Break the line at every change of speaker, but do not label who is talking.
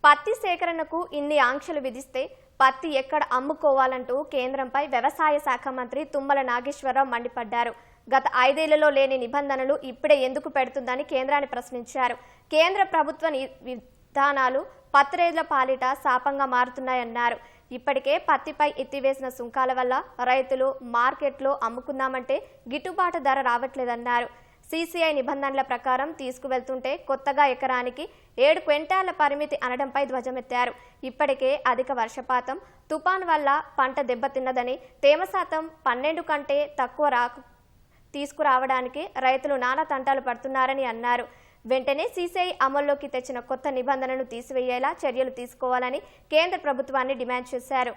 పత్తి సేకరణకు ఇన్ని ఆంక్షలు విధిస్తే పత్తి ఎక్కడ అమ్ముకోవాలంటూ కేంద్రంపై వ్యవసాయ శాఖ మంత్రి తుమ్మల నాగేశ్వరరావు మండిపడ్డారు. గత 5 ఏళ్లలో లేని నిబంధనలు ఇప్పుడే ఎందుకు పెడుతుందని కేంద్రాన్ని ప్రశ్నించారు. కేంద్ర ప్రభుత్వ విధానాలు పత్తి రైతుల పాలిట శాపంగా మారుతున్నాయన్నారు. ఇప్పటికే పత్తిపై ఎత్తివేసిన సుంకాల వల్ల రైతులు మార్కెట్లో అమ్ముకుందామంటే గిట్టుబాటు ధర రావట్లేదన్నారు. సీసీఐ నిబంధనల ప్రకారం తీసుకువెళ్తుంటే కొత్తగా ఎకరానికి 7 క్వింటాల పరిమితి అనడంపై ధ్వజమెత్తారు. ఇప్పటికే అధిక వర్షపాతం, తుపాన్ వల్ల పంట దెబ్బతిన్నదని, తేమ శాతం 12 కంటే తక్కువ తీసుకురావడానికి రైతులు నానా తంటాలు పడుతున్నారని అన్నారు. వెంటనే సీసీఐ అమల్లోకి తెచ్చిన కొత్త నిబంధనలను తీసివేయేలా చర్యలు తీసుకోవాలని కేంద్ర ప్రభుత్వాన్ని డిమాండ్ చేశారు.